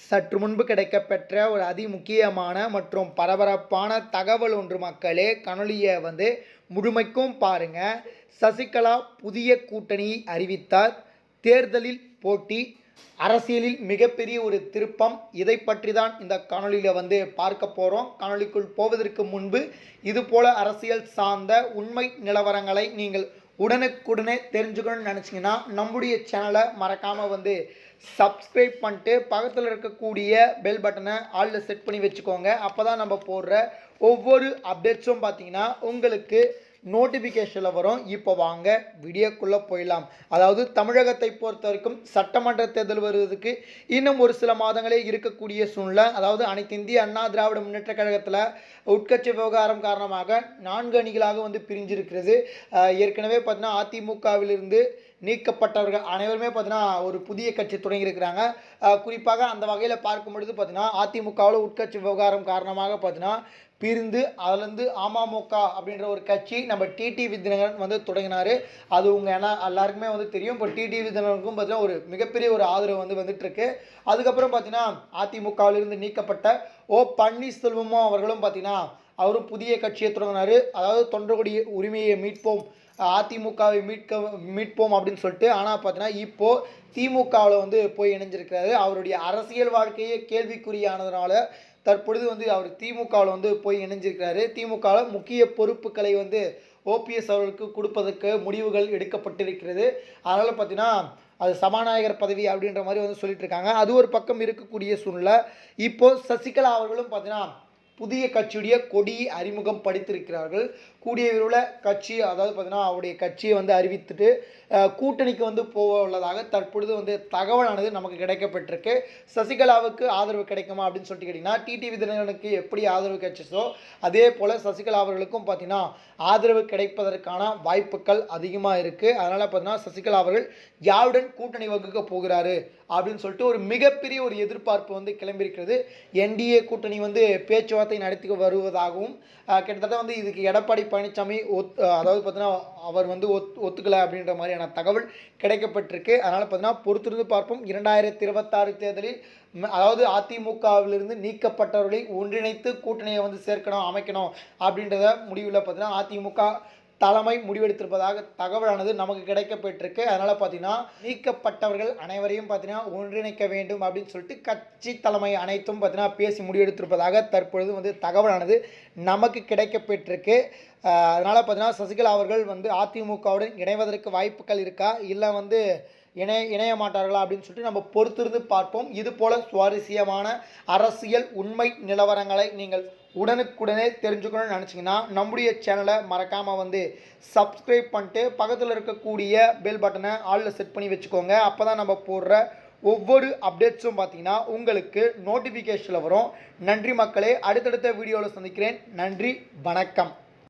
சற்று முன்பு கிடைக்கப்பெற்ற ஒரு அதிமுக்கியமான மற்றும் பரபரப்பான தகவல் ஒன்று மக்களே. காணொளியை முழுமைக்கும் பாருங்க. சசிகலா புதிய கூட்டணியை அறிவித்தார். தேர்தலில் போட்டி, அரசியலில் மிகப்பெரிய ஒரு திருப்பம். இதை பற்றி தான் இந்த காணொளியில் பார்க்க போகிறோம். காணொளிக்குள் போவதற்கு முன்பு இதுபோல அரசியல் சார்ந்த உண்மை நிலவரங்களை நீங்கள் உடனுக்குடனே தெரிஞ்சுக்கணும்னு நினச்சிங்கன்னா நம்முடைய சேனலை மறக்காமல் சப்ஸ்கிரைப் பண்ணிட்டு பக்கத்தில் இருக்கக்கூடிய பெல் பட்டனை ஆலில் செட் பண்ணி வச்சுக்கோங்க. அப்போ தான் நம்ம போடுற ஒவ்வொரு அப்டேட்ஸும் பார்த்தீங்கன்னா உங்களுக்கு நோட்டிஃபிகேஷனில் வரும். இப்போ வாங்க வீடியோக்குள்ளே போயிடலாம். அதாவது தமிழகத்தை பொறுத்த வரைக்கும் சட்டமன்ற தேர்தல் வருவதற்கு இன்னும் ஒரு சில மாதங்களே இருக்கக்கூடிய சூழ்நிலை. அதாவது அனைத்து இந்திய அண்ணா திராவிட முன்னேற்ற கழகத்தில் உட்கட்சி விவகாரம் காரணமாக 4 அணிகளாக பிரிஞ்சிருக்கிறது. ஏற்கனவே பார்த்தீங்கன்னா அதிமுகவிலிருந்து நீக்கப்பட்டவர்கள் அனைவருமே பார்த்தீங்கன்னா ஒரு புதிய கட்சி தொடங்கியிருக்கிறாங்க. குறிப்பாக அந்த வகையில் பார்க்கும் பொழுது பார்த்தீங்கன்னா அதிமுகவில் உட்கட்சி விவகாரம் காரணமாக பார்த்தீங்கன்னா பிரிந்து அதிலேருந்து அமமுக அப்படின்ற ஒரு கட்சி நம்ம டிடிவி தினகரன் தொடங்கினார். அது எல்லாருக்குமே தெரியும். இப்போ டிடிவி தினகரனுக்கும் பார்த்தீங்கன்னா ஒரு மிகப்பெரிய ஒரு ஆதரவு வந்துட்டுருக்கு. அதுக்கப்புறம் பார்த்தீங்கன்னா அதிமுகவிலிருந்து நீக்கப்பட்ட ஓ பன்னீர்செல்வமும் அவர்களும் பார்த்தீங்கன்னா அவரும் புதிய கட்சியை தொடங்கினார். அதாவது தொண்டர்களுடைய உரிமையை மீட்போம், அதிமுகவை மீட்போம் அப்படின்னு சொல்லிட்டு. ஆனால் பார்த்தீங்கன்னா இப்போது திமுகவில் போய் இணைஞ்சிருக்கிறாரு. அவருடைய அரசியல் வாழ்க்கையே கேள்விக்குறியானதுனால தற்பொழுது அவர் திமுகவில் போய் இணைஞ்சிருக்கிறாரு. திமுகவில் முக்கிய பொறுப்புகளை ஓபிஎஸ் அவர்களுக்கு கொடுப்பதற்கு முடிவுகள் எடுக்கப்பட்டிருக்கிறது. அதனால் பார்த்தீங்கன்னா அது சபாநாயகர் பதவி அப்படின்ற மாதிரி சொல்லிட்டு இருக்காங்க. அது ஒரு பக்கம் இருக்கக்கூடிய சூழ்நிலை. இப்போது சசிகலா அவர்களும் பார்த்தீங்கன்னா புதிய கட்சியுடைய கொடியை அறிமுகம் படித்திருக்கிறார்கள். கூடிய விரைவில் கட்சி, அதாவது பார்த்தீங்கன்னா அவருடைய கட்சியை அறிவித்துட்டு கூட்டணிக்கு போக உள்ளதாக தற்பொழுது தகவலானது நமக்கு கிடைக்கப்பட்டிருக்கு. சசிகலாவுக்கு ஆதரவு கிடைக்குமா அப்படின்னு சொல்லிட்டு கேட்டிங்கன்னா, டிடிவி தினகரனுக்கு எப்படி ஆதரவு கிடைச்சோ அதே போல் சசிகலா அவர்களுக்கும் பார்த்தீங்கன்னா ஆதரவு கிடைப்பதற்கான வாய்ப்புகள் அதிகமாக இருக்குது. அதனால் பார்த்தீங்கன்னா சசிகலா அவர்கள் யாருடன் கூட்டணி வகுக்க போகிறாரு அப்படின்னு சொல்லிட்டு ஒரு மிகப்பெரிய ஒரு எதிர்பார்ப்பு கிளம்பியிருக்கிறது. என்டிஏ கூட்டணி பேச்சுவார்த்தை நடத்தி வருவதாகவும் கிட்டத்தட்ட இதுக்கு எடப்பாடி பழனிசாமி அதாவது பார்த்தீங்கன்னா அவர் ஒத்துக்கலை அப்படின்ற மாதிரியான தகவல் கிடைக்கப்பட்டிருக்கு. அதனால் பார்த்தீங்கன்னா பொறுத்திருந்து பார்ப்போம். 2026 தேர்தலில் அதாவது அதிமுகவிலிருந்து நீக்கப்பட்டவர்களை ஒன்றிணைத்து கூட்டணியை சேர்க்கணும், அமைக்கணும் அப்படின்றத முடிவில் பார்த்தீங்கன்னா அதிமுக தலைமை முடிவெடுத்திருப்பதாக தகவலானது நமக்கு கிடைக்கப்பட்டிருக்கு. அதனால் பார்த்தீங்கன்னா நீக்கப்பட்டவர்கள் அனைவரையும் பார்த்தீங்கன்னா ஒன்றிணைக்க வேண்டும் அப்படின்னு சொல்லிட்டு கட்சி தலைமை அனைத்தும் பார்த்தீங்கன்னா பேசி முடிவெடுத்திருப்பதாக தற்பொழுது தகவலானது நமக்கு கிடைக்கப்பட்டிருக்கு. அதனால் பார்த்தீங்கன்னா சசிகலா அவர்கள் அதிமுகவுடன் இணைவதற்கு வாய்ப்புகள் இருக்கா, இல்லை இணைய மாட்டார்களா அப்படின்னு சொல்லிட்டு நம்ம பொறுத்திருந்து பார்ப்போம். இது போல சுவாரஸ்யமான அரசியல் உண்மை நிலவரங்களை நீங்கள் உடனுக்குடனே தெரிஞ்சுக்கணும்னு நினச்சிங்கன்னா நம்முடைய சேனலை மறக்காமல் சப்ஸ்கிரைப் பண்ணிட்டு பக்கத்தில் இருக்கக்கூடிய பெல் பட்டனை ஆலில் செட் பண்ணி வச்சுக்கோங்க. அப்போ தான் நம்ம போடுற ஒவ்வொரு அப்டேட்ஸும் பார்த்தீங்கன்னா உங்களுக்கு நோட்டிஃபிகேஷனில் வரும். நன்றி மக்களே. அடுத்தடுத்த வீடியோவில் சந்திக்கிறேன். நன்றி, வணக்கம்.